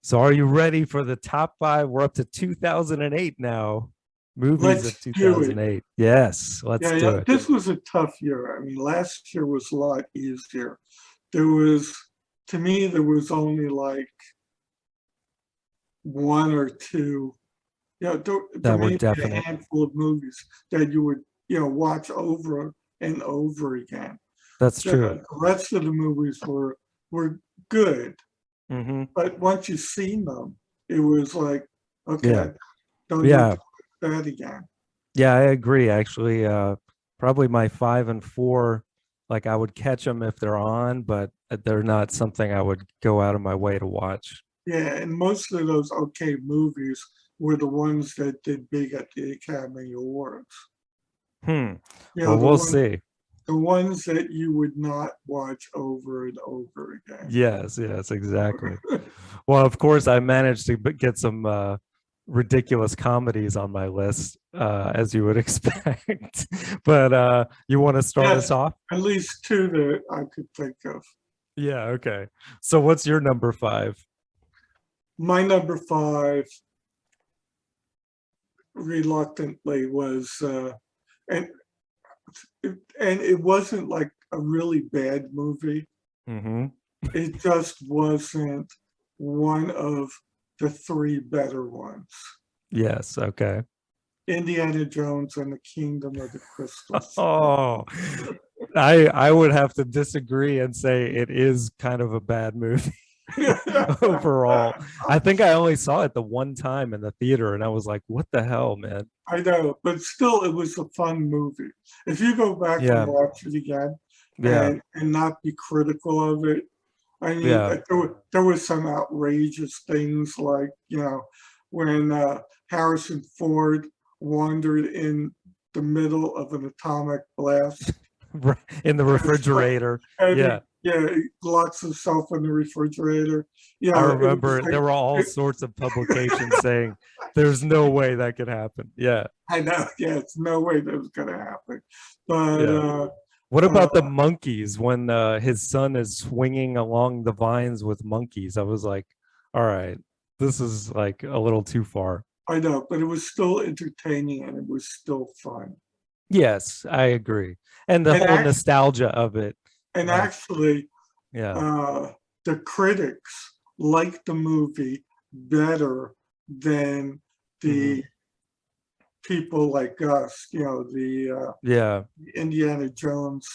So are you ready for the top five? We're up to 2008 now. Movies of Let's do it. 2008. Yes, let's Yeah, do yeah. it. This was a tough year. I mean, last year was a lot easier. There was, to me, there was only like one or two. There That were may be a definite. handful of movies that you would, watch over and over again. That's true. The rest of the movies were good, Hmm. but once you've seen them, it was like, Yeah. okay, don't need Yeah. to watch that again. Yeah, I agree. Actually, probably my five and four, like I would catch them if they're on, but they're not something I would go out of my way to watch. Yeah, and most of those okay movies were the ones that did big at the Academy Awards. Hmm. You know, Well, the we'll ones see. the ones that you would not watch over and over again. Yes, yes, exactly. Well, of course, I managed to get some ridiculous comedies on my list, as you would expect. But you want to start us Yes, off? at least two that I could think of. Yeah, okay. So what's your number five? My number five, reluctantly, was and and it wasn't like a really bad movie. Hmm. It just wasn't one of the three better ones. Yes, okay. Indiana Jones and the Kingdom of the Crystal Skull. Oh, I would have to disagree and say it is kind of a bad movie overall. I think I only saw it the one time in the theater and I was like, what the hell, man? I know, but still, it was a fun movie. If you go back and Yeah, watch it again yeah, and not be critical of it, I mean, yeah. there were some outrageous things like, when Harrison Ford wandered in the middle of an atomic blast. In the And it's like, refrigerator. and Yeah. he locks himself in the refrigerator. I It was remember like, there were all it, sorts of publications saying there's no way that could happen. Yeah. I know, yeah, it's no way that was going to happen. But Yeah. What uh, about the monkeys when his son is swinging along the vines with monkeys? I was like, all right, this is like a little too far. I know, but it was still entertaining and it was still fun. Yes, I agree. And the And whole act, nostalgia of it. and Like, actually, yeah. uh, the critics liked the movie better than Hmm. the people like us, Yeah. Indiana Jones,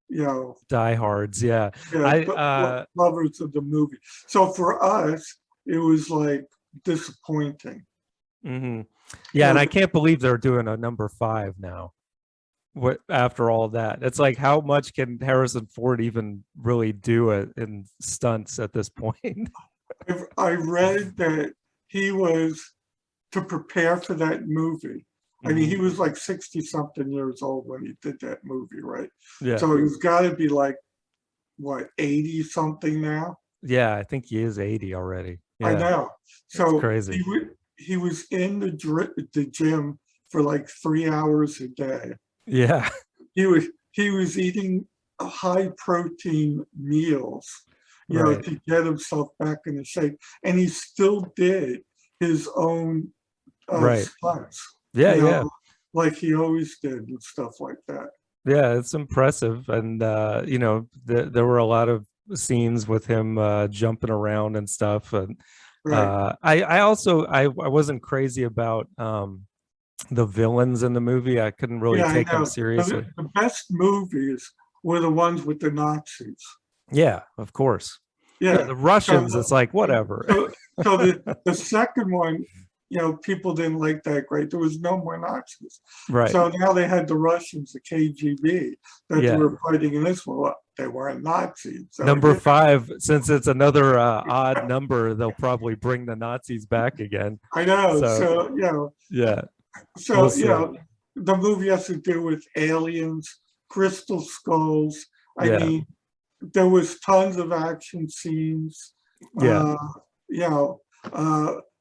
you know, Diehards. Yeah. yeah, I lovers of the movie. So for us, it was like disappointing. mhm. You Yeah, and know, I can't believe they're doing a number five now. What after all that? It's like how much can Harrison Ford even really do it in stunts at this point? I read that he was to prepare for that movie. I mean, Hmm. he was like 60 something years old when he did that movie, right? Yeah. So he's got to be like, what, 80 something now? Yeah, I think he is 80 already. I Yeah, know. that's So crazy. he was in the gym for like 3 hours a day. Yeah. He was eating high protein meals, Right. to get himself back into shape, and he still did his own Right. stunts, Yeah, you yeah. know, like he always did and stuff like that. Yeah, it's impressive. And there were a lot of scenes with him jumping around and stuff. And Right. I also I wasn't crazy about the villains in the movie. I couldn't really Yeah, I take them know. The, seriously. the best movies were the ones with the Nazis. Yeah, of course. Yeah, Yeah. the So, Russians, it's like whatever. so the second one, people didn't like that great. There was no more Nazis. Right. So now they had the Russians, the KGB, that they Yeah. were fighting in this one. Well, they weren't Nazis. So, Number five, since it's another odd number, they'll probably bring the Nazis back again. I know. So So, yeah, we'll so, see. the movie has to do with aliens, crystal skulls. I Yeah, mean, there was tons of action scenes. yeah, Uh, you know,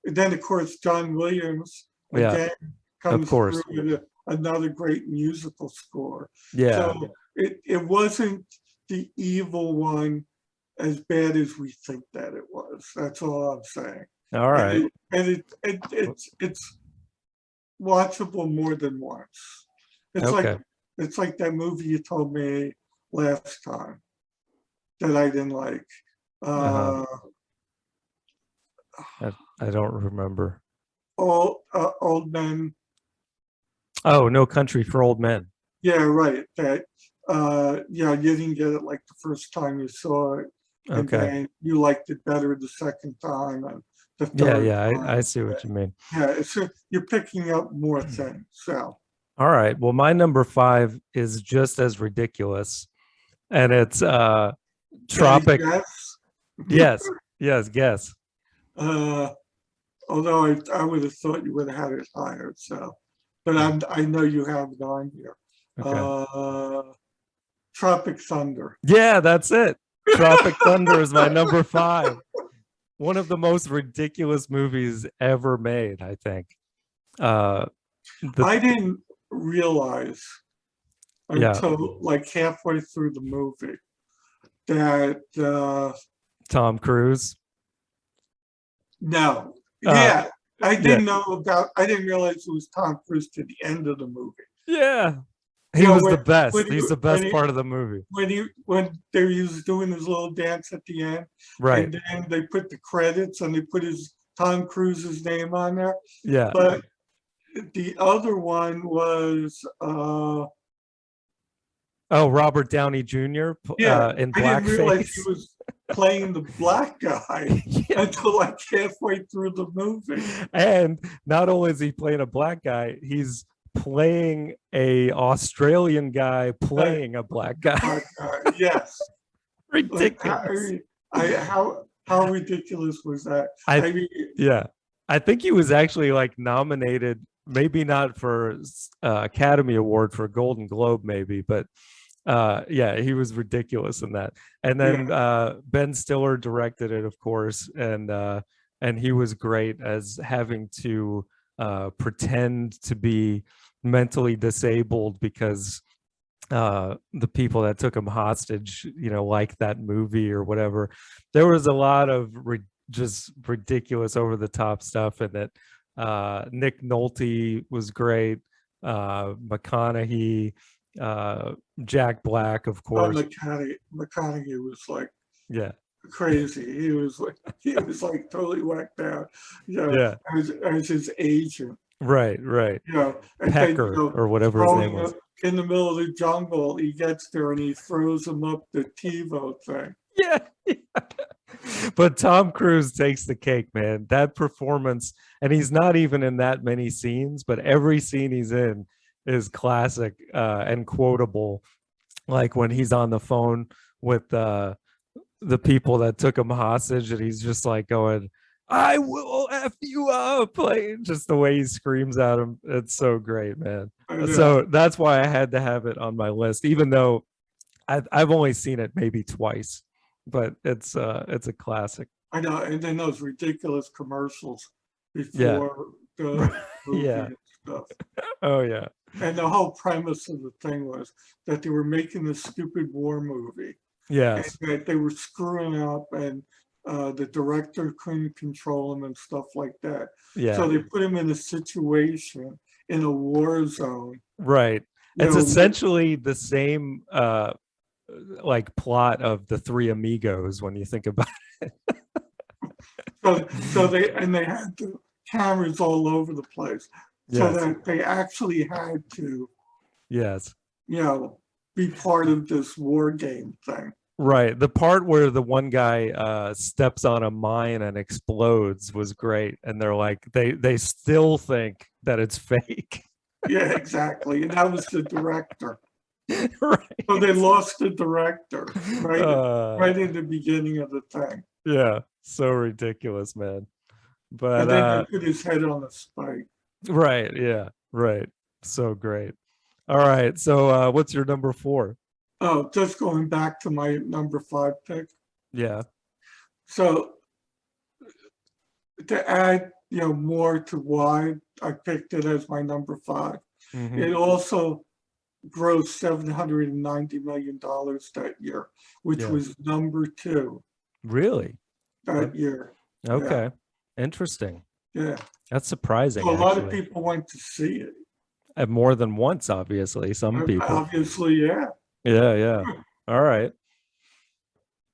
then of course John Williams yeah. again Of comes through course. with another great musical score. Yeah. So it wasn't the evil one as bad as we think that it was. ridiculous. That's all I'm saying. All right. It's watchable more than once. It's like Okay. it's like that movie you told me last time that I didn't like. Uh-huh. Uh, I don't remember. Old Men. Oh, No Country for Old Men. Yeah, right. That yeah, you didn't get it like the first time you saw it, and Okay. then you liked it better the second time and the Yeah, third yeah, I time. see what you mean. Yeah, it's you're picking up more things. So All right. Well, my number 5 is just as ridiculous, and it's any Tropic. guess? Yes, yes, guess. Uh, although I would have thought you would have had it higher. So, but I know you have it on here. Okay. Uh, Tropic Thunder. Yeah, that's it. Tropic Thunder is my number 5. One of the most ridiculous movies ever made, I think. Uh, I didn't realize yeah, until like halfway through the movie that Tom Cruise. no, Uh, yeah, I yeah, didn't know about. I didn't realize it was Tom Cruise to the end of the movie. yeah. You He know was the best. when he He's the when best he part of the movie. when they was doing his little dance at the end, Right. and then they put the credits and they put his Tom Cruise's name on there. Yeah. But the other one was Oh, Robert Downey Jr. yeah, In I didn't realize he blackface. was playing the black guy Yeah. until like halfway through the movie. And not only is he playing a black guy, he's playing a Australian guy playing a black guy. Black guy, yes. Like Ridiculous. how ridiculous was that? I I mean, Yeah. I think he was actually like nominated, maybe not for Academy Award, for Golden Globe, maybe, but yeah, he was ridiculous in that. And then yeah, Ben Stiller directed it, of course, and he was great as having to pretend to be mentally disabled because the people that took him hostage, like that movie or whatever. There was a lot of just ridiculous, over the top stuff in it. Nick Nolte was great. McConaughey, Jack Black, of course. McConaughey was like Yeah, crazy. He was like totally whacked out, yeah, as his agent. right, And then Pecker or whatever his name throwing was. in the middle of the jungle, he gets there and he throws him up the TiVo thing. Yeah. But Tom Cruise takes the cake, man. That performance, and he's not even in that many scenes, but every scene he's in is classic and quotable. Like when he's on the phone with the people that took him hostage, and he's just like going, "I will F you up," like just the way he screams at him. It's so great, man. So that's why I had to have it on my list, even though I've only seen it maybe twice, but it's a classic. I know, and then those ridiculous commercials Yeah. before the movie Yeah. and stuff. Oh yeah. And the whole premise of the thing was that they were making this stupid war movie, and Yes. that they were screwing up, and the director couldn't control them and stuff like that. Yeah. So they put him in a situation in a war zone. Right. You It's know, essentially the same like plot of The Three Amigos when you think about so they had the cameras all over the place, so Yes. that they actually had to, Yes. be part of this war game thing. Right. The part where the one guy steps on a mine and explodes was great. And they're like, they still think that it's fake. Yeah, exactly. And that was the director. Right. So they lost the director right Uh, in the beginning of the thing. yeah. So ridiculous, man. But And then they put his head on a spike. right. Yeah. Right. So great. All right. So what's your number 4? Oh, just going back to my number 5 pick. Yeah. So to add, more to why I picked it as my number 5, Mhm. it also grossed $790 million that year, which Yeah. was number 2. Really? that year. Okay. Interesting. Yeah. That's surprising, So a lot of actually. people went to see it. And more than once, obviously. Some people. Obviously, yeah. Yeah, yeah. All right.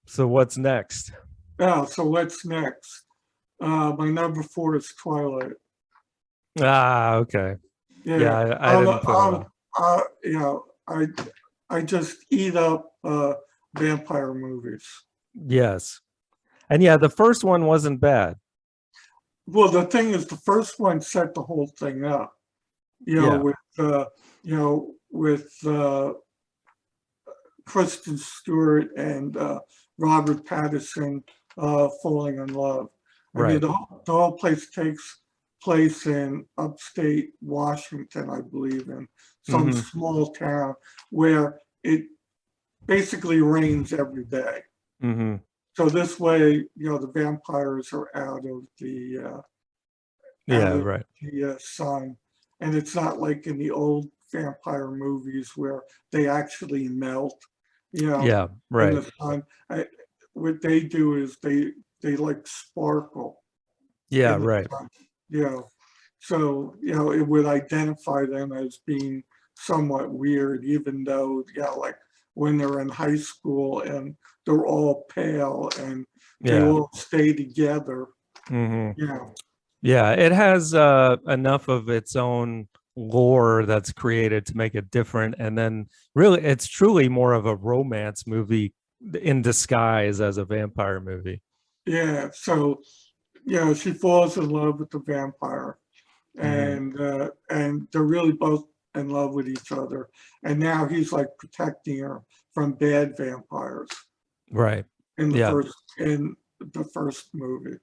So what's next? Yeah. So what's next? My number 4 is Twilight. Ah, okay. Yeah, Yeah. I didn't put it on. You know, I just eat up vampire movies. Yes. And yeah, the first one wasn't bad. Well, the thing is, the first one set the whole thing up. Yeah. With Kristen Stewart and Robert Pattinson falling in love. I mean, Right. the whole place takes place in upstate Washington, I believe, in some Hmm. small town where it basically rains every day. Hmm. So this way, the vampires are out Yeah, of right. the sun, and it's not like in the old vampire movies where they actually melt, Yeah, in right. the sun. What they do is they like sparkle Yeah, in the right. sun, you know. So it would identify them as being somewhat weird, even though like when they're in high school and they're all pale and they Yeah. all stay together, Hmm. you know. Yeah, it has enough of its own lore that's created to make it different. And then really, it's truly more of a romance movie in disguise as a vampire movie. Yeah, so she falls in love with the vampire, Hmm. and they're really both in love with each other. And now he's like protecting her from bad vampires Right. in Yeah. the first movie.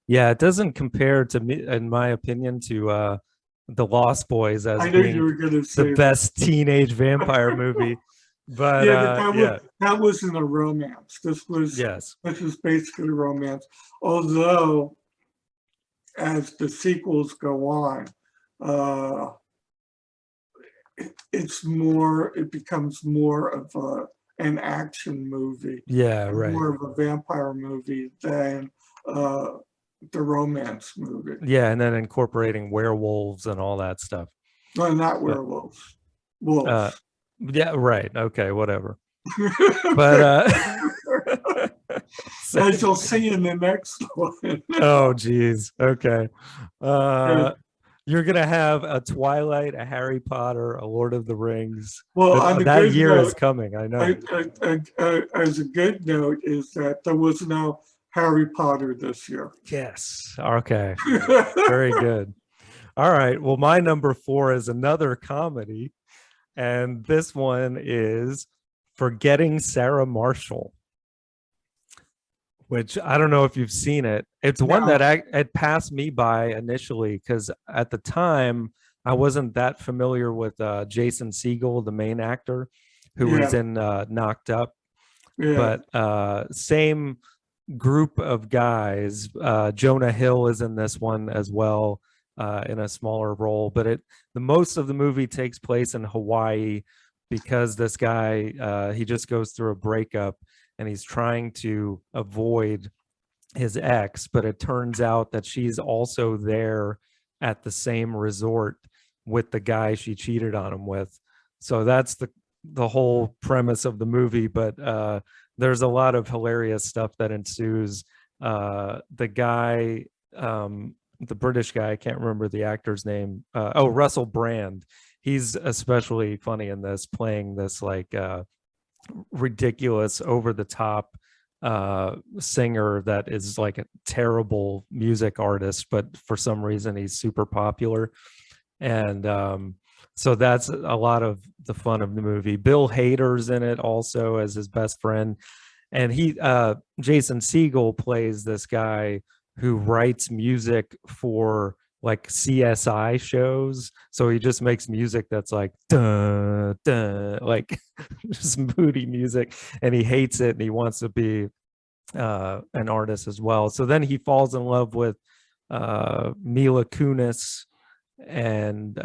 Yeah, it doesn't compare to me, in my opinion, to The Lost Boys as I knew you being were gonna the say that. best teenage vampire movie. But Yeah, but yeah, that wasn't a romance. yes. This was basically romance. Although as the sequels go on, uh, it becomes more of an action movie Yeah, and right. more of a vampire movie than uh, the romance movie. Yeah, and then incorporating werewolves and all that stuff. No, not But werewolves, uh wolves. yeah, right. Okay, whatever. But As same you'll thing. see in the next one. Oh geez. Okay. Yeah. Uh you're gonna have a Twilight, a Harry Potter, a Lord of the Rings. Well, That on a that good year is note, coming, I know. as a good note, is that there was no Harry Potter this year. Yes. Okay. Very good. All right. Well, my number 4 is another comedy, and this one is Forgetting Sarah Marshall, which I don't know if you've seen it. It's one that No, it passed me by initially because at the time I wasn't that familiar with Jason Segel, the main actor, who was yeah, in Knocked Up. yeah. But same group of guys. Jonah Hill is in this one as well, in a smaller role. But the most of the movie takes place in Hawaii because this guy he just goes through a breakup and he's trying to avoid his ex, but it turns out that she's also there at the same resort with the guy she cheated on him with. So that's the whole premise of the movie. But there's a lot of hilarious stuff that ensues. The guy, the British guy, I can't remember the actor's name. Russell Brand. He's especially funny in this, playing this like ridiculous, over the top singer that is like a terrible music artist, but for some reason he's super popular. And so that's a lot of the fun of the movie. Bill Hader's in it also as his best friend, and Jason Segel plays this guy who writes music for like CSI shows. So he just makes music that's like duh, duh, like just moody music, and he hates it and he wants to be an artist as well. So then he falls in love with Mila Kunis, and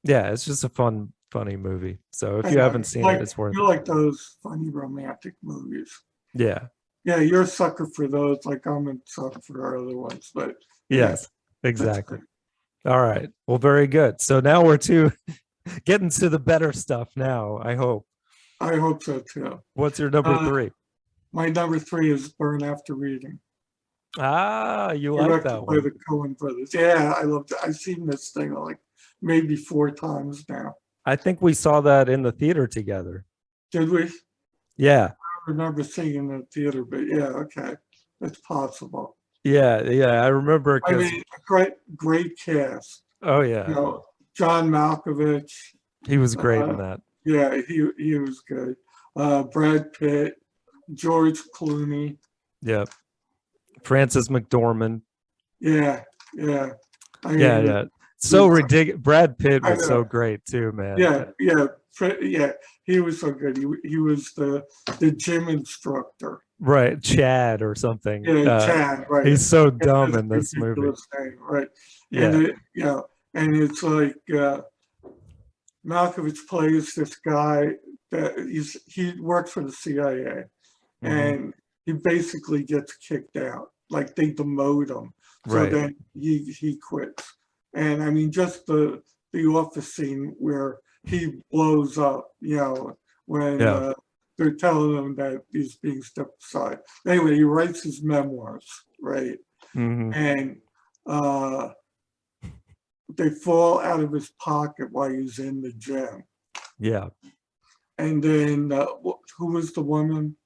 yeah, it's just a funny movie. So if you I know haven't seen it, it's worth you it. like those funny romantic movies. Yeah. Yeah, you're a sucker for those, like I'm a sucker for our other ones, but yeah, Yes, that's exactly. good. All right. Well, very good. So now we're to getting to the better stuff now, I hope. I hope so too. What's your number Uh, three? my number three is Burn After Reading, Ah, you like directed that by one. the Coen brothers. Yeah, I loved it. I've seen this thing like maybe 4 times now. I think we saw that in the theater together. Did we? I Yeah. remember seeing it in the theater, but yeah, okay, that's possible. Yeah. Yeah. I remember I because, mean, great cast. oh, You yeah, know, John Malkovich. he was great in Uh, that. yeah, he was good. Brad Pitt, George Clooney. Yeah. Frances McDormand. Yeah, yeah. I Yeah. mean, Yeah. So ridiculous. Brad Pitt I was so know. great too, man. Yeah. He was so good. He was the gym instructor. Right. Chad or something. Yeah, Chad. Right. He's so It's dumb this in this movie. ridiculous name. Right. And Yeah. and it's like Malkovich plays this guy that he works for the CIA, Mhm. and he basically gets kicked out. Like they demote him, so Right. then he quits. And I mean, just the office scene where he blows up, when Yeah. they're telling him that he's being stepped aside. Anyway, he writes his memoirs, right? Hmm. And uh, they fall out of his pocket while he's in the gym. Yeah. And then who was the woman?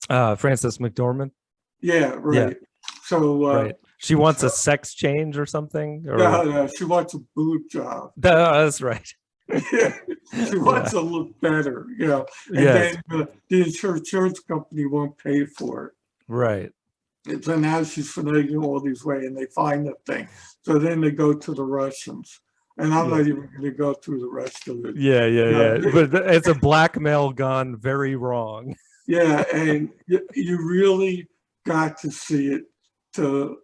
Frances McDormand. Yeah, Yeah. right. So Right. She wants a sex change or something, or no, she wants a boob job. that's right. Yeah, she wants Yeah. to look better, and Yes. then the insurance company won't pay for it. Right. And so now she's finagling all these ways, and they find the thing. So then they go to the Russians, and I'm Yeah. not even going to go through the rest of it. Yeah. Yeah. Yeah. Yeah. But it's a blackmail gone very wrong. Yeah, and you really got to see it to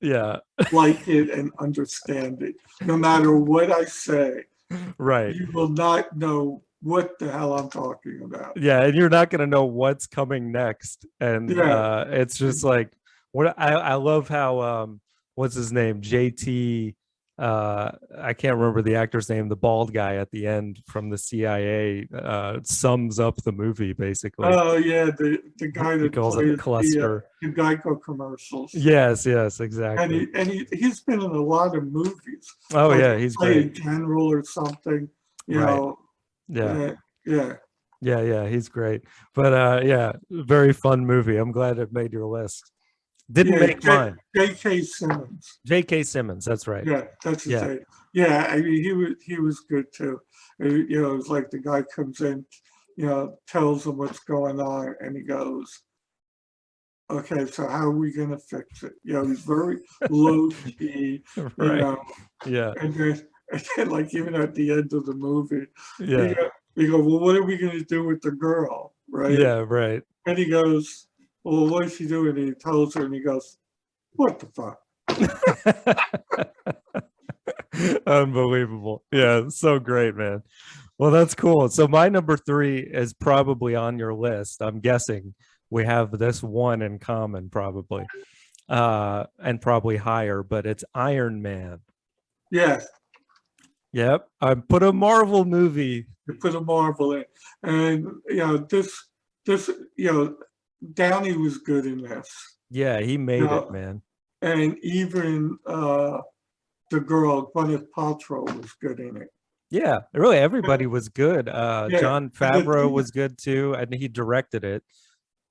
Yeah. like it and understand it. No matter what I say, Right. you will not know what the hell I'm talking about. Yeah, and you're not gonna know what's coming next. And Yeah, it's just like what I love how what's his name? JT I can't remember the actor's name, the bald guy at the end from the CIA sums up the movie basically. oh yeah, the guy He that calls it plays cluster. the Geico commercials, Yes, yes, and exactly. he's been in a lot of movies. Oh Like yeah, he's play a great. general or something, you Right. know. Yeah. Yeah, Yeah, yeah, he's great. But yeah, very fun movie. I'm glad it made your list. Didn't yeah. make mine. J.K. Simmons. J.K. Simmons, that's right. Yeah, that's his Yeah. name. Yeah, I mean he was good too. It's like the guy comes in, tells him what's going on, and he goes, "Okay, so how are we gonna fix it?" He's very low key, Right. Yeah. and then like even at the end of the movie, he Yeah. go, he go, "Well, what are we gonna do with the girl?" Right? Yeah, right. And he goes, "Well, what is she doing?" And he tells her, and he goes, "What the fuck?" Unbelievable. Yeah, so great, man. Well, that's cool. So my number three is probably on your list. I'm guessing we have this one in common, probably. And probably higher, but it's Iron Man. Yes, Yep. I put a Marvel movie. you put a Marvel in, and this Downey was good in this. Yeah, he You made it, know, man. and even the girl Gwyneth Paltrow was good in it. Yeah, really everybody was good. Yeah, John and the Favreau thing, was good too, and he directed it.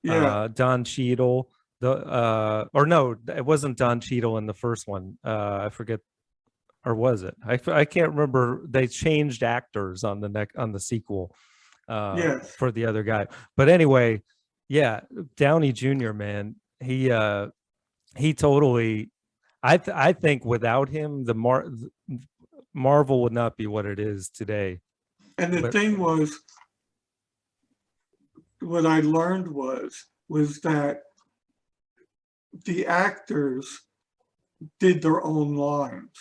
yeah, Don Cheadle, or no, it wasn't Don Cheadle in the first one. I forget, or was it? I can't remember. They changed actors on the sequel yes, for the other guy. But anyway, yeah, Downey Jr., man, he totally. I think without him, Marvel would not be what it is today. and the But thing was, what I learned was that the actors did their own lines.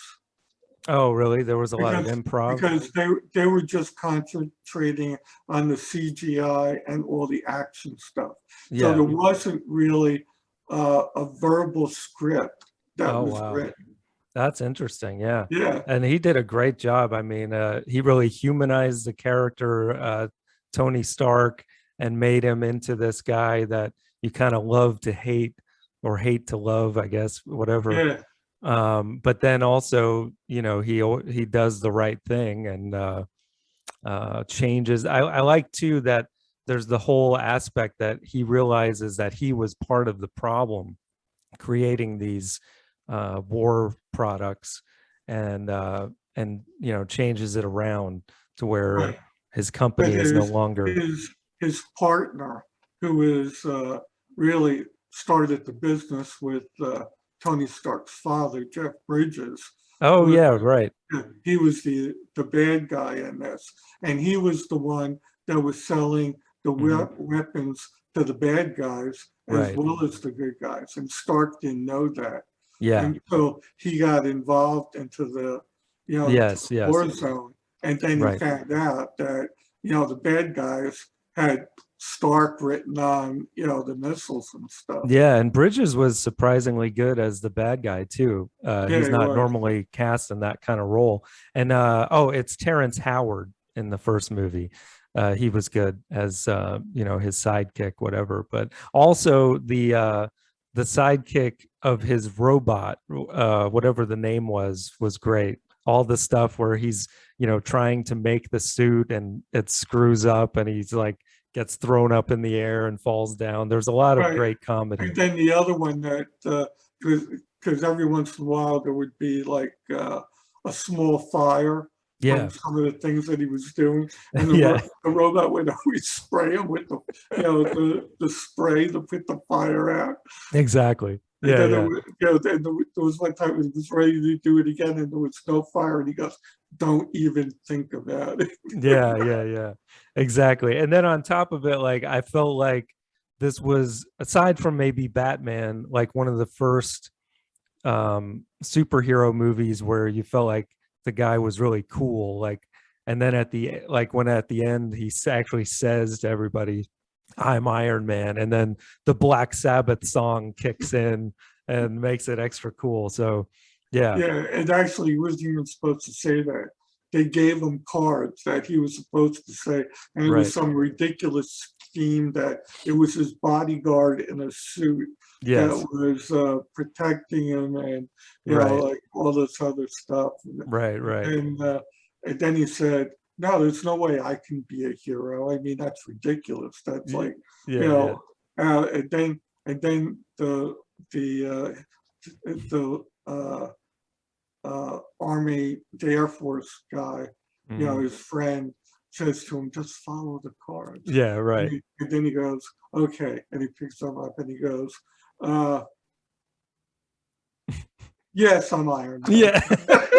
Oh, really? There was a lot of because improv. because they were just concentrating on the CGI and all the action stuff. So Yeah. there wasn't really a verbal script that Oh, was wow. written. That's interesting. Yeah. Yeah, And he did a great job. I mean, he really humanized the character, Tony Stark, and made him into this guy that you kind of love to hate or hate to love, I guess, whatever. yeah, But then also, he does the right thing and changes. I like too that there's the whole aspect that he realizes that he was part of the problem creating these war products and changes it around to where right. his But company is no longer. his partner, who is really started the business with Tony Stark's father, Jeff Bridges, Oh was yeah, right. he was the bad guy in this, and he was the one that was selling the Hmm. weapons to the bad guys as Right. well as the good guys, and Stark didn't know that, Yeah. and so he got involved into to the Yes, yes. war zone, and then he Right. found out that the bad guys had Stark written on the missiles and stuff. Yeah, and Bridges was surprisingly good as the bad guy too. Yeah, He's he not was. normally cast in that kind of role. And it's Terrence Howard in the first movie. He was good as his sidekick, whatever. But also the sidekick of his robot, whatever the name was great. All the stuff where he's trying to make the suit and it screws up, and he's like gets thrown up in the air and falls down. There's a lot of Right. great And comedy. then the other one that, because every once in a while there would be like a small fire from Yeah. some of the things that he was doing, and Yeah, the robot would always spray him with the spray to put the fire out. exactly. And Yeah, then yeah. then there was one time he was ready to do it again, and there was no fire, and he goes, "Don't even think about it." Yeah, yeah, yeah. Exactly. And then on top of it, like I felt like this was, aside from maybe Batman, like one of the first superhero movies where you felt like the guy was really cool. Like, and then when at the end he actually says to everybody, I'm Iron Man, and then the Black Sabbath song kicks in and makes it extra cool. So yeah. Yeah, and actually, he wasn't even supposed to say that. They gave him cards that he was supposed to say, and it was Right. some ridiculous scheme that it was his bodyguard in a suit that Yes. was protecting him, and Right. like all this other stuff. Right. Right. And then he said, "No, there's no way I can be a hero. I mean, that's ridiculous. That's Y- like, you Yeah, yeah. know." And then the Army, the Air Force guy, Mhm. his friend says to him, just follow the cards. Yeah, And, right. and then he goes, okay. And he picks them up and he goes, uh, yes, I'm Iron Man. Yeah.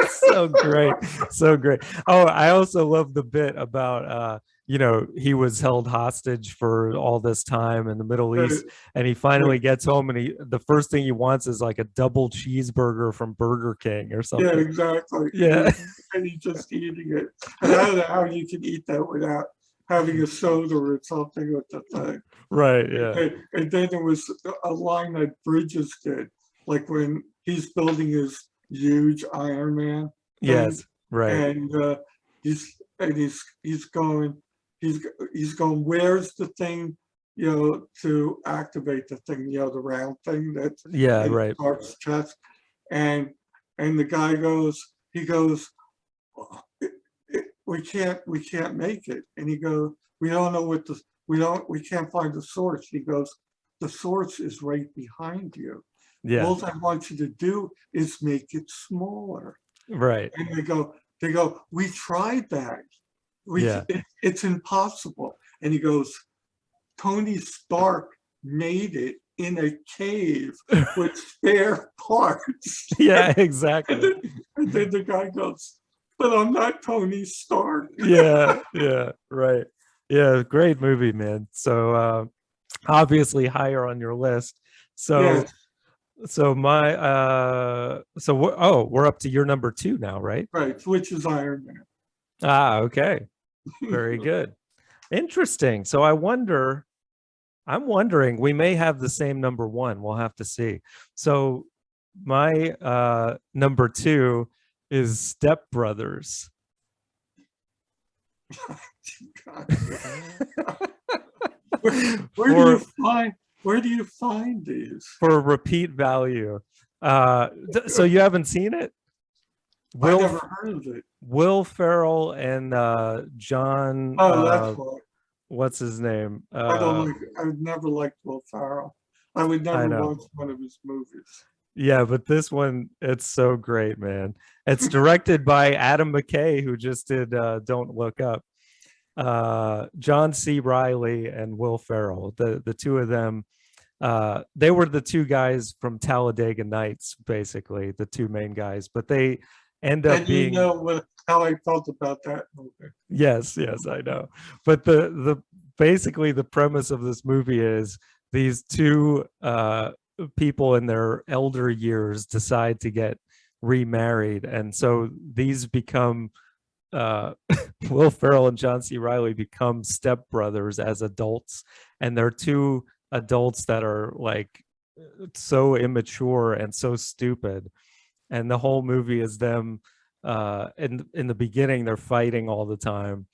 So great. So great. Oh, I also love the bit about he was held hostage for all this time in the Middle Uh, East, and he uh, finally gets home, and the first thing he wants is like a double cheeseburger from Burger King or yeah, something. exactly. Yeah. And he's just eating it. And I don't know how you can eat that without having a soda or something with the thing. Right. Yeah. And then there was a line that Bridges did, like when he's building his huge Iron Man thing, Yes. Right. and he's going, he's going. Where's the thing, to activate the thing, the round thing that's Yeah. in Right. Stark's chest, and the guy goes, he goes, "Oh, we can't make it," and he goes, "We don't know what the we can't find the source." He goes, "The source is right behind you. Yeah. All I want you to do is make it smaller." Right. And they go, "We tried that. Yeah. It's impossible." And he goes, "Tony Stark made it in a cave with spare parts." Yeah. And Exactly. then the guy goes, "But I'm not Tony Stark." Yeah. Yeah. Right. Yeah. Great movie, man. So obviously higher on your list. So Yes. So my oh, we're up to your number two now, right? Right, which is Iron Man. Ah, okay. Very good. Interesting. So I'm wondering, we may have the same number one. We'll have to see. So my number two is Step Brothers. God. Where do you for find these? for repeat value. So you haven't seen it? I Will never heard of it. Will Ferrell and John Oh, that's why. what's his name? I don't like. I would never liked Will Ferrell. I would I never know. watch one of his movies. Yeah, but this one, it's so great, man. It's directed by Adam McKay, who just did Don't Look Up. John C. Riley and Will Ferrell, the two of them, they were the two guys from Talladega Nights, basically the two main guys, but they end up And you being know how I felt about that movie. yes, I know. But the basically the premise of this movie is these two people in their elder years decide to get remarried, and so these become Will Ferrell and John C. Riley become stepbrothers as adults, and they're two adults that are like so immature and so stupid, and the whole movie is them in the beginning they're fighting all the time,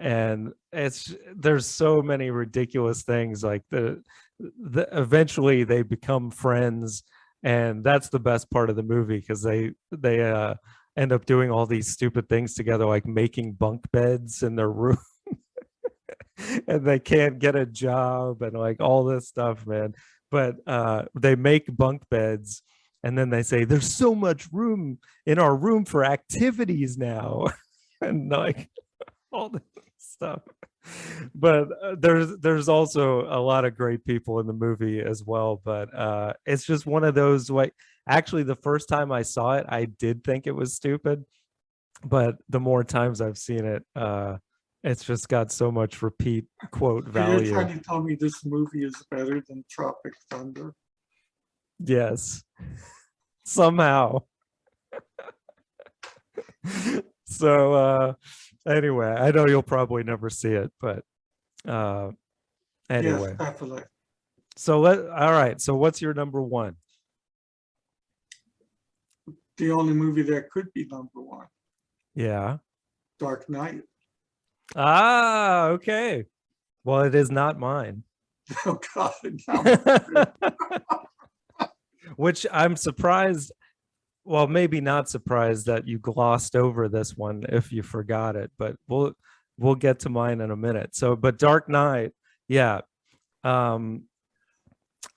and there's so many ridiculous things like the eventually they become friends, and that's the best part of the movie because they end up doing all these stupid things together, like making bunk beds in their room. And they can't get a job and like all this stuff, man. But they make bunk beds, and then they say there's so much room in our room for activities now. And like all this stuff. But there's also a lot of great people in the movie as well, but it's just one of those, like, actually the first time I saw it I did think it was stupid, but the more times I've seen it, it's just got so much repeat quote So you're trying value. to tell me this movie is better than Tropic Thunder? Yes, somehow. So anyway, I know you'll probably never see it, but uh Yes, anyway. definitely. So all right, so what's your number one? The only movie that could be number one, Yeah. Dark Knight. Ah, okay. Well, it is not mine. Oh God, now Which I'm surprised, well, maybe not surprised that you glossed over this one if you forgot it, but we'll get to mine in a minute. So, but Dark Knight, yeah. Um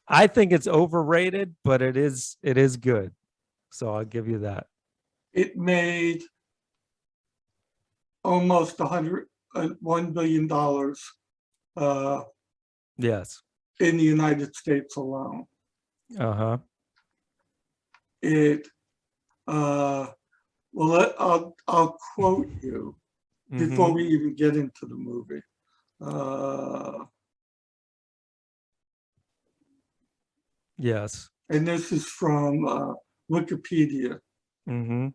I think it's overrated, but it is good. So I'll give you that. it made almost $1 billion Yes. in the United States alone. Uh-huh. It well, I'll quote you before Mm-hmm. we even get into the movie. Yes. And this is from Wikipedia. Mm-hmm.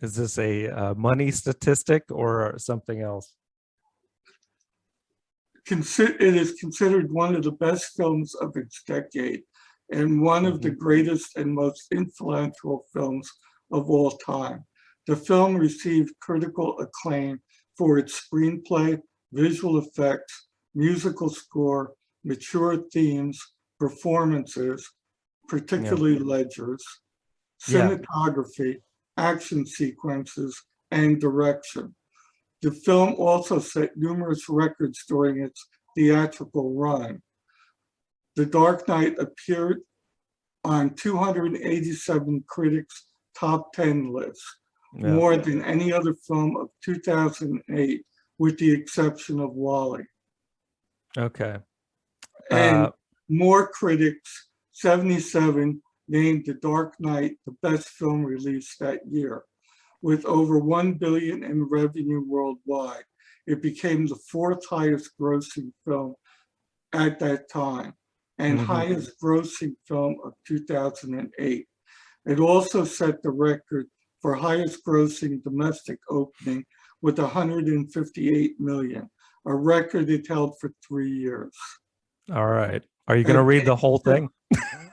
Is this a money statistic or something else? It is considered one of the best films of its decade and one of the greatest and most influential films of all time. The film received critical acclaim for its screenplay, visual effects, musical score, mature themes, performances, particularly Ledger's, Yeah. cinematography, action sequences, and direction. The film also set numerous records during its theatrical run. The Dark Knight appeared on 287 critics' top 10 lists, Yeah. more than any other film of 2008, with the exception of Wall-E. Okay. And more critics, 77, named The Dark Knight the best film released that year. With over $1 billion in revenue worldwide, it became the fourth highest grossing film at that time and Mhm. highest grossing film of 2008. It also set the record for highest grossing domestic opening with 158 million, a record it held for 3 years. All right. Are you going to At read the whole thing?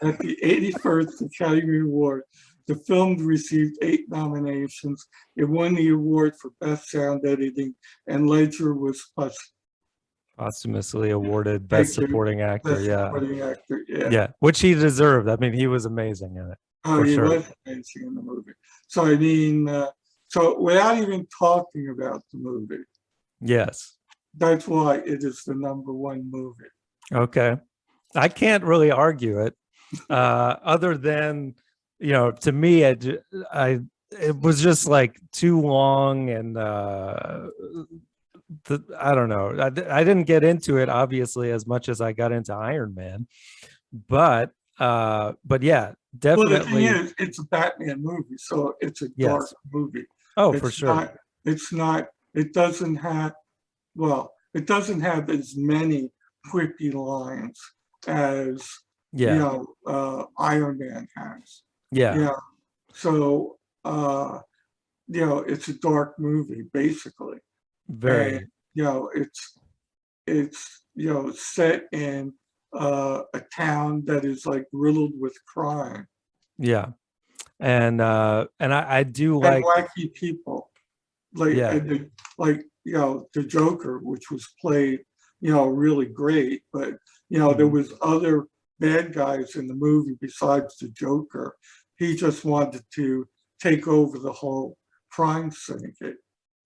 At the 81st Academy Award, the film received 8 nominations. It won the award for Best Sound Editing, and Ledger was Posthumously awarded Best Supporting Actor. Best Yeah. Supporting Actor. Yeah. Yeah. Which he deserved. I mean, he was amazing in it. Oh, For he sure. was amazing in the movie. So, I mean, so without even talking about the movie, Yes. that's why it is the #1 movie. Okay. I can't really argue it. Other than, you know, to me, it was just like too long, and I don't know. I didn't get into it obviously as much as I got into Iron Man, but yeah, Well, the thing definitely. is, it's a Batman movie, so it's a dark Yes. movie. Oh, for It's sure. not, it's not, it doesn't have, well, it doesn't have as many quippy lines as, Yeah. Iron Man has. Yeah. Yeah. So, it's a dark movie, basically. And, Very. it's set in a town that is like riddled with crime Yeah. And I do and like. wacky people. Like, Yeah. the Joker, which was played, really great, but there Mhm. was other bad guys in the movie besides the Joker. He just wanted to take over the whole crime syndicate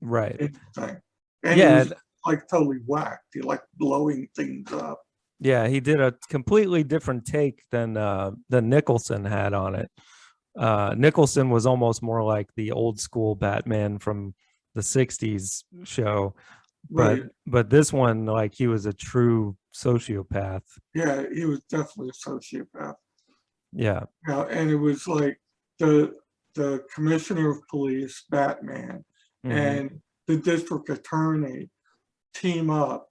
Right. thing. And he Yeah. was like totally whacked. He like blowing things up. Yeah, he did a completely different take than Nicholson had on it. Nicholson was almost more like the old school Batman from the 60s show, Right. but this one, like, he was a true sociopath. Yeah, he was definitely a sociopath. Yeah. And it was like the commissioner of police, Batman, Mhm. and the district attorney team up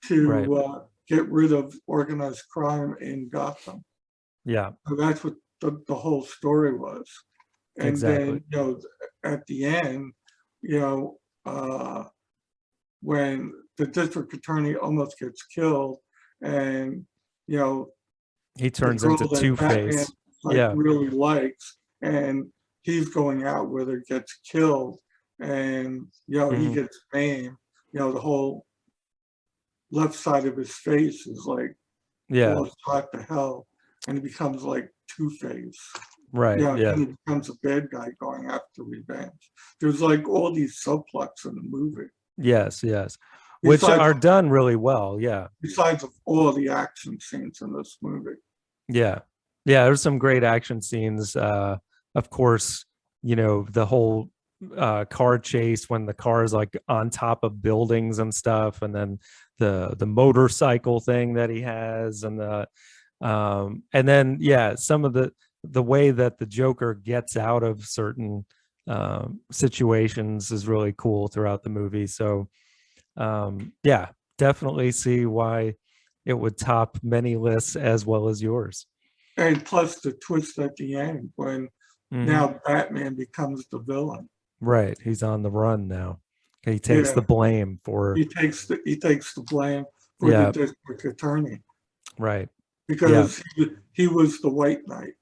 Right. to get rid of organized crime in Gotham. Yeah, So that's what the whole story was. And exactly. then, at the end, you know, when the district attorney almost gets killed, and He the turns girl into that Batman Two-Face. like Yeah. really likes, and he's going out with her, gets killed, and he Mhm. gets maimed. The whole left side of his face is like Yeah. all shot to hell, and he becomes like Two-Face. Right. Yeah, Yeah. and he becomes a bad guy going after revenge. There's like all these subplots in the movie, Yes, yes. Which besides are done really well. Yeah. besides of all the action scenes in this movie. Yeah. Yeah, there's some great action scenes. Of course, the whole car chase when the car is like on top of buildings and stuff, and then the motorcycle thing that he has, and then yeah, some of the way that the Joker gets out of certain situations is really cool throughout the movie. So yeah, definitely see why it would top many lists as well as yours. And plus the twist at the end when Mhm. now Batman becomes the villain. Right, he's on the run now. He takes Yeah, the blame for. he takes the blame for the Yeah. district attorney Right. Yeah, because he was the White Knight,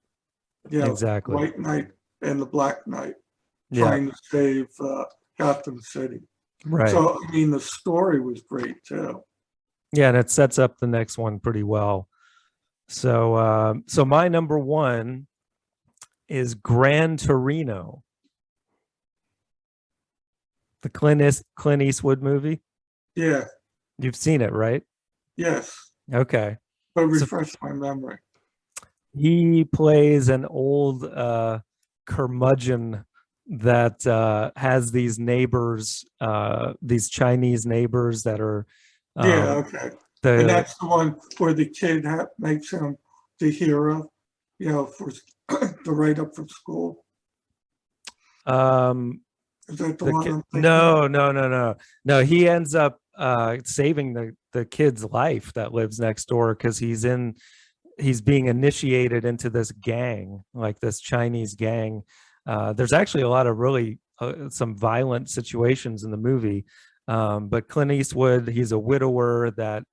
exactly. White Knight and the Black Knight Yeah. trying to save Gotham City. Right. So I mean, the story was great too. Yeah, and it sets up the next one pretty well. So my #1 is Gran Torino, the Clint Eastwood movie. Yeah, You've seen it, right? yes, Okay. but So refresh my memory. he plays an old curmudgeon that has these neighbors, these Chinese neighbors that are Yeah, um, okay. And the that's the one where the kid makes him the hero, for to write up for school. um, Is that the the one kid. I'm thinking of? No, no, no, no, no. He ends up saving the kid's life that lives next door, because he's being initiated into this gang, like this Chinese gang. There's actually a lot of really some violent situations in the movie. But Clint Eastwood, he's a widower that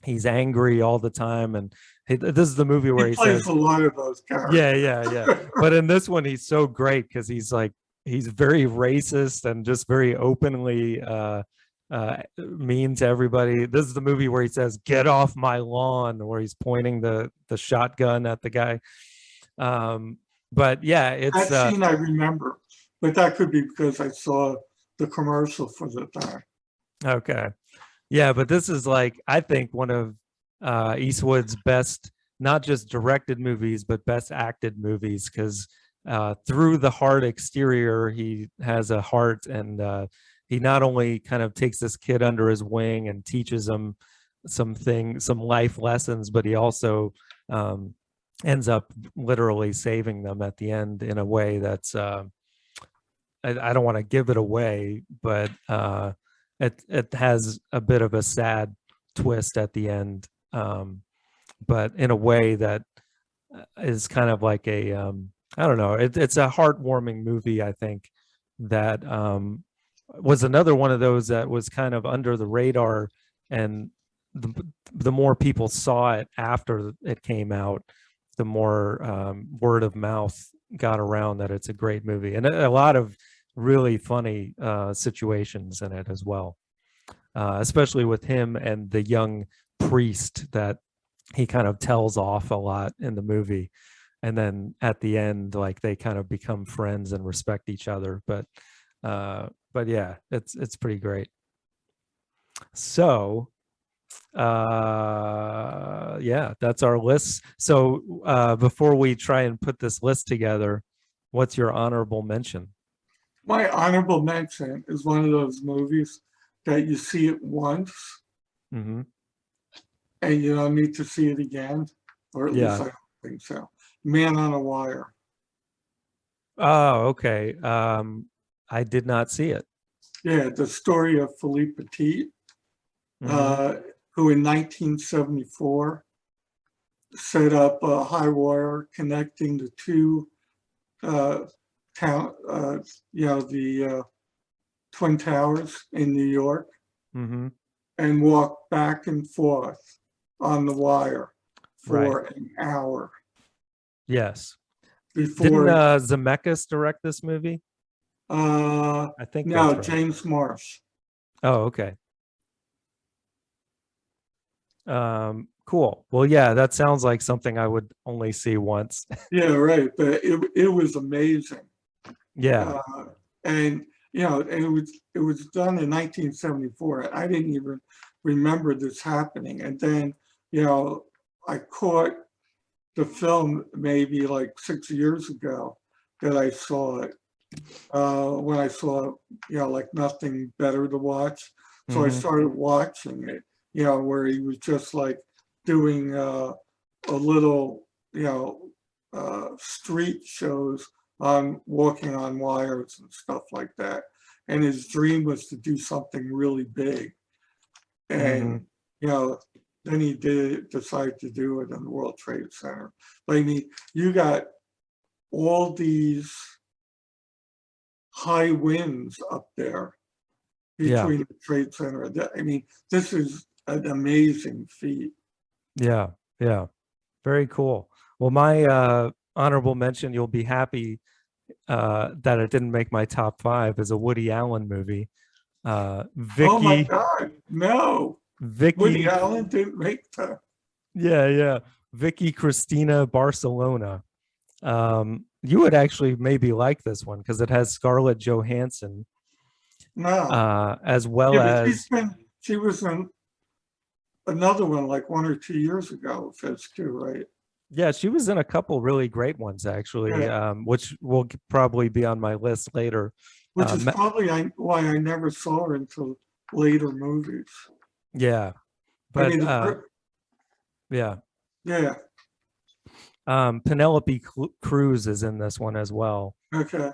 he's angry all the time. And this is the movie where He he plays says, a lot of those characters. yeah. But in this one, he's so great because he's very racist and just very openly mean to everybody. This is the movie where he says, "Get off my lawn," where he's pointing the shotgun at the guy. But yeah, it's That scene I remember, but that could be because I saw the commercial for the time. okay. Yeah, but this is like, I think, one of Eastwood's best, not just directed movies, but best acted movies, because through the hard exterior, he has a heart, and he not only kind of takes this kid under his wing and teaches him some life lessons, but he also ends up literally saving them at the end in a way that's I don't want to give it away, but it has a bit of a sad twist at the end, but in a way that is kind of like a I don't know. It's a heartwarming movie, I think, that was another one of those that was kind of under the radar, and the more people saw it after it came out, the more word of mouth got around that it's a great movie, and a lot of really funny situations in it as well, especially with him and the young priest that he kind of tells off a lot in the movie, and then at the end, like, they kind of become friends and respect each other. But yeah, it's pretty great. So yeah, that's our list. So before we try and put this list together, what's your honorable mention? My honorable mention is one of those movies that you see it once Mm-hmm. and you don't need to see it again, or at least I don't think so. Man on a Wire. Oh, okay. I did not see it. Yeah, the story of Philippe Petit, Mm-hmm. who in 1974 set up a high wire connecting the two the Twin Towers in New York, Mm-hmm. and walked back and forth on the wire Right. for an hour Yes. Didn't before Zemeckis direct this movie? I think no, that's right. James Marsh. Oh, okay. Cool. Well, yeah, that sounds like something I would only see once. Yeah, right. But it was amazing. Yeah. And and it was done in 1974. I didn't even remember this happening. And then, I caught the film maybe like 6 years ago that I saw it, when I saw, like nothing better to watch. So I Mm-hmm. started watching it, where he was just like doing a little, street shows on walking on wires and stuff like that. And his dream was to do something really big. Mm-hmm. And, then he did decide to do it in the World Trade Center. But I mean, you got all these high winds up there Yeah. between the Trade Center. I mean, this is an amazing feat. Yeah. Yeah. Very cool. Well, my honorable mention, you'll be happy that it didn't make my top 5, is a Woody Allen movie. Oh my Vicky, God, no. Woody Vicky, Allen didn't make the. yeah, Vicky Cristina Barcelona. You would actually maybe like this one because it has Scarlett Johansson, No. as well Yeah, but as, she was in another one like 1 or 2 years ago, Fitz too, right? yeah, she was in a couple really great ones actually, Yeah. which will probably be on my list later. Which is probably why I never saw her until later movies. Yeah, I but mean, yeah. yeah, Penelope Cruz is in this one as well, okay.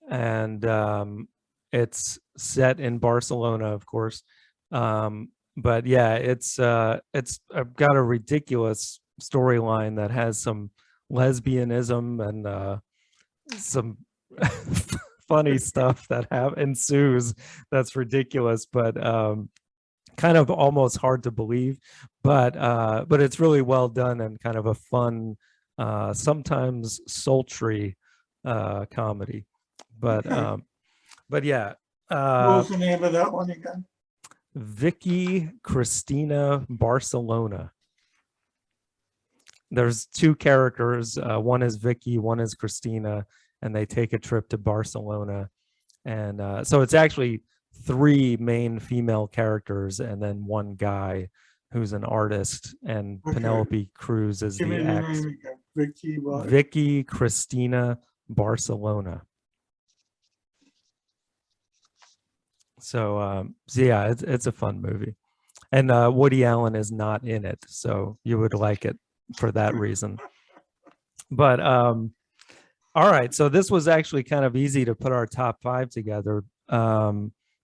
and it's set in Barcelona, of course. But yeah, it's got a ridiculous storyline that has some lesbianism and some funny stuff that ensues that's ridiculous, but kind of almost hard to believe, but it's really well done and kind of a fun, sometimes sultry comedy. But Okay. but yeah, What uh was the name of that one again? Vicky Cristina Barcelona. There's two characters. One is Vicky, one is Christina, and they take a trip to Barcelona. And so it's actually three main female characters and then one guy who's an artist. And Okay. Penelope Cruz is Give me the the ex. name again. Vicky what? Vicky Cristina Barcelona. So yeah, it's a fun movie. And Woody Allen is not in it, so you would like it for that reason. But all right, so this was actually kind of easy to put our top five together.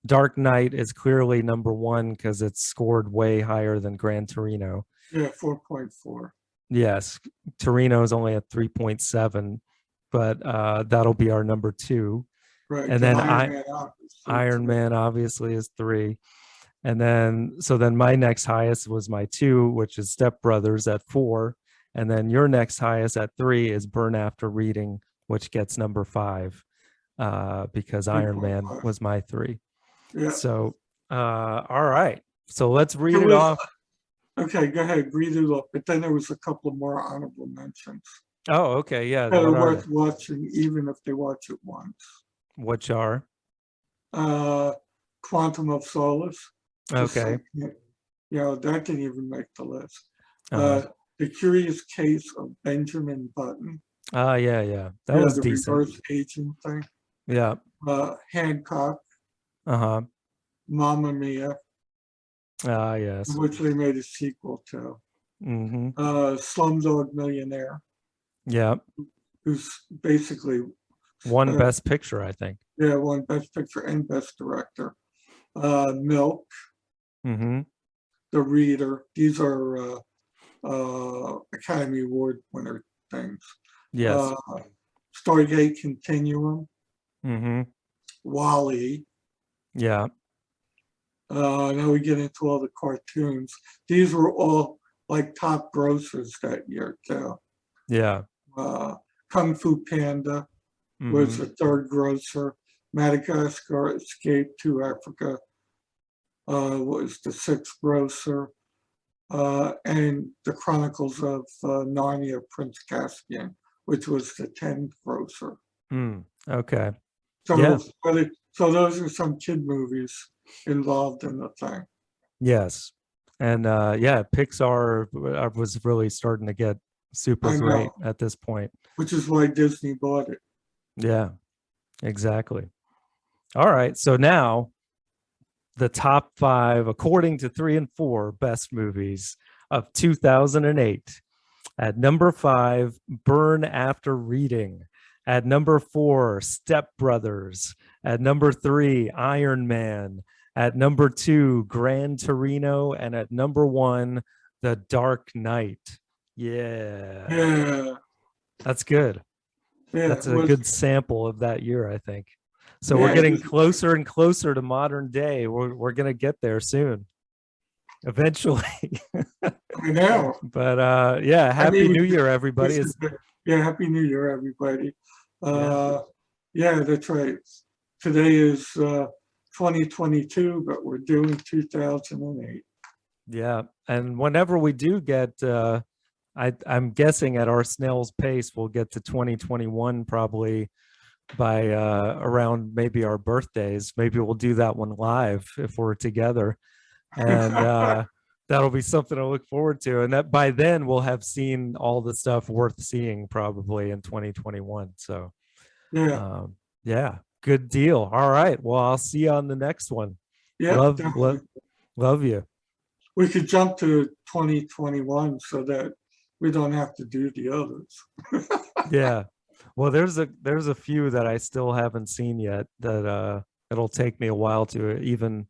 Dark Knight is clearly number one because it's scored way higher than Gran Torino. Yeah, 4.4. Yes, Torino is only at 3.7, but that'll be our number two. Right. And then Iron Man obviously is three. And then my next highest was my two, which is Step Brothers at 4. And then your next highest at 3 is Burn After Reading, which gets number 5, because Iron Man was my 3. Yeah. So, all right. So let's read it off. Okay, go ahead, read it off. But then there was a couple of more honorable mentions Oh, okay. Yeah. that are worth watching, even if they watch it once. Which are? Quantum of Solace. Okay. That didn't even make the list. Uh-huh. The Curious Case of Benjamin Button. Yeah. That was the decent. reverse aging thing. Yeah. Hancock. Uh-huh. Mamma Mia. Yes. Which they made a sequel to. Mm-hmm. Slumdog Millionaire. Yeah. Who's basically won Best Picture, I think. Yeah, won Best Picture and Best Director. Milk. Mm-hmm. The Reader. These are Academy Award winner things. Yes. Stargate Continuum. Mm-hmm. Wall-E. Yeah. Now we get into all the cartoons. These were all like top grossers that year too. Yeah. Kung Fu Panda was the third grosser. Madagascar Escape to Africa was the sixth grosser. And the Chronicles of Narnia, Prince Caspian, which was the 10th grosser. Okay. So those are some kid movies involved in the thing. Yes. And Pixar was really starting to get super great at this point. Which is why Disney bought it. Yeah, exactly. All right. So now the top 5, according to 3 and 4 best movies of 2008. At number 5, Burn After Reading. At number 4, Step Brothers. At number 3, Iron Man. At number 2, Gran Torino. And at number 1, The Dark Knight. Yeah. That's good. Yeah, that's a good sample of that year, I think. So we're getting closer and closer to modern day. We're going to get there soon. Eventually. I know. But Happy New Year, everybody. Happy New Year, everybody. Yeah, that's right. Today is 2022, but we're doing 2008. Yeah, and whenever we do get, I'm guessing at our snail's pace, we'll get to 2021 probably by around maybe our birthdays. Maybe we'll do that one live if we're together, and that'll be something to look forward to. And that by then we'll have seen all the stuff worth seeing probably in 2021. So yeah, good deal. All right, well, I'll see you on the next one. Love you. We could jump to 2021 so that we don't have to do the others. Yeah. Well, there's a few that I still haven't seen yet that it'll take me a while to even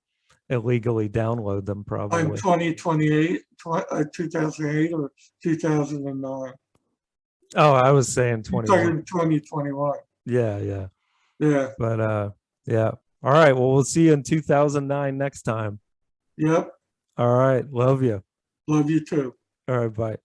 illegally download them, On probably. 2028, 2008 or 2009. Oh, I was saying You're 21. talking 2021. Yeah, yeah. Yeah. But yeah. All right. Well, we'll see you in 2009 next time. Yep. All right. Love you. Love you too. All right. Bye.